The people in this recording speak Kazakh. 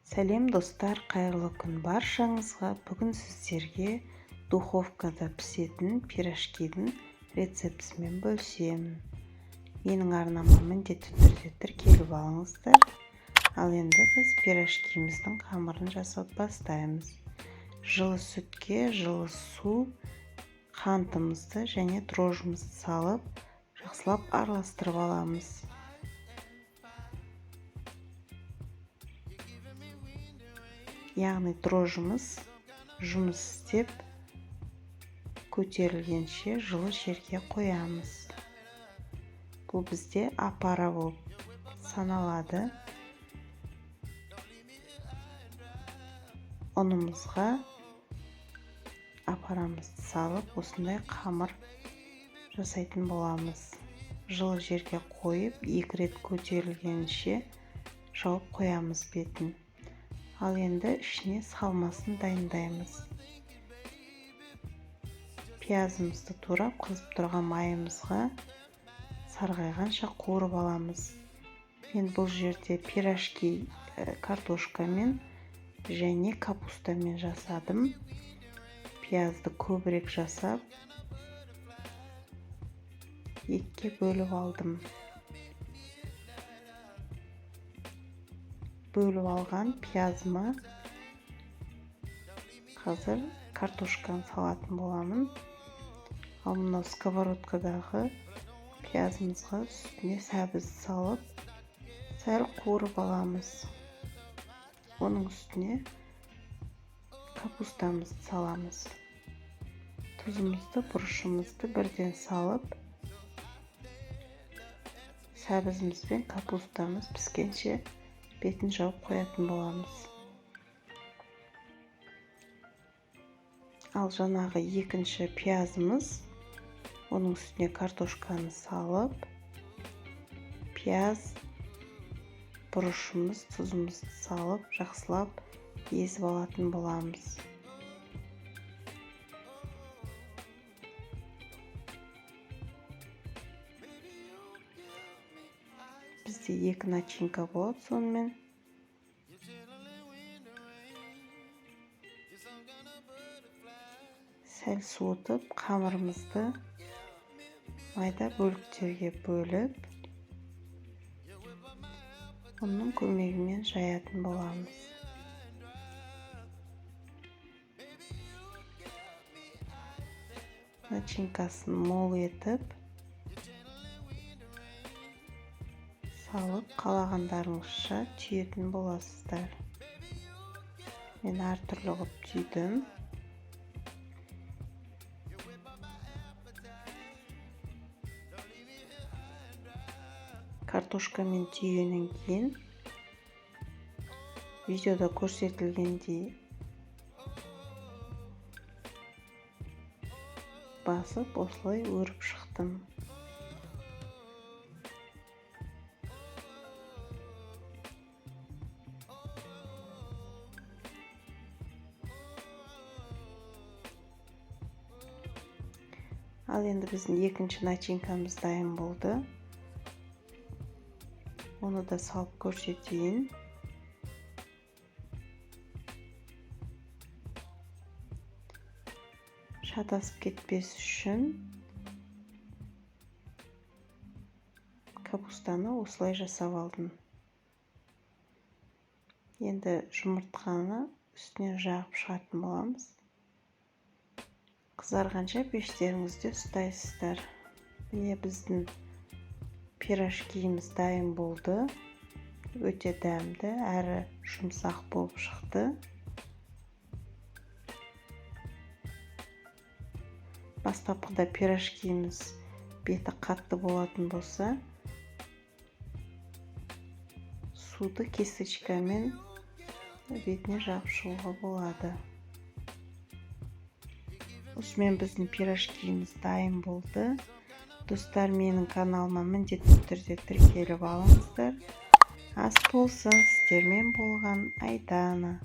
Сәлем достар, қайырлы күн баршаңызға. Бүгін сіздерге духовкада пісетін пирожкидің рецептісімен бөлісемін. Менің арнама міндетті түрде тіркеліп алыңыздар. Ал енді біз пирожкиміздің қамырын жасап бастаймыз. Жылы сүтке жылы су, қантымызды және дрожжымызды салып, жақсылап араластырып аламыз. Яғни дрожжымыз жұмыс істеп көтерілгенше жылы жерге қоямыз. Бұл бізде апара болып саналады. Ұнымызға апарамызды салып, осындай қамыр жасайтын боламыз. Жылы жерге қойып, 2 рет көтерілгенше жауып қоямыз бетін. Ал енді ішіне салмасын дайындаймыз. Пиязымызды турап, қызып тұрған майымызға сарғайғанша қуырып аламыз. Мен бұл жерде пирожки картошкамен және капустамен жасадым. Пиязды көбірек жасап, екіге бөліп алдым. Бөліп алған пиязыма қазір картошканы салатын боламын. Ал мынау сковородкадағы пиязымызға үстіне сәбіз салып, сәл қуырып аламыз. Оның үстіне капустамызды саламыз. Тұзымызды, бұрышымызды бірден салып, сәбізіміз бен капустамыз піскенше бетін жауып қоятын боламыз. Ал жаңағы екінші пиязымыз, оның үстіне картошканы салып, пияз, бұрышымыз, тұзымызды салып, жақсылап езіп алатын боламыз. Бізде 2 начинка болады сонымен. Сәл суытып, қамырымызды майда бөліктерге бөліп, оның көмегімен жаятын боламыз. Начинкасын мол етіп, салып, қалағандарыңызша түйетін боласыздар. Мен әртүрлі ғып түйдім. Картошкамен түйгеннен кейін видеода көрсетілгендей басып, осылай өріп шықтым. Ал енді біздің екінші начинкамыз дайын болды. Оны да салып көрсетейін. Шатасып кетпес үшін капустаны осылай жасап алдым. Енді жұмыртқаны үстіне жағып шығатын боламыз. Қызарғанша пештеріңізде ұстайсыздар. Міне біздің пирожкиіміз дайын болды. Өте дәмді, әрі жұмсақ болып шықты. Бастапқыда пирожкиіміз беті қатты болатын болса, суды кисточкамен бетіне жағып шығуға болады. Осымен біздің пирожкиіміз дайын болды. Достар, менің каналыма міндетті түрде тіркеліп алыңыздар. Ас болсын, сіздермен болған Айдана.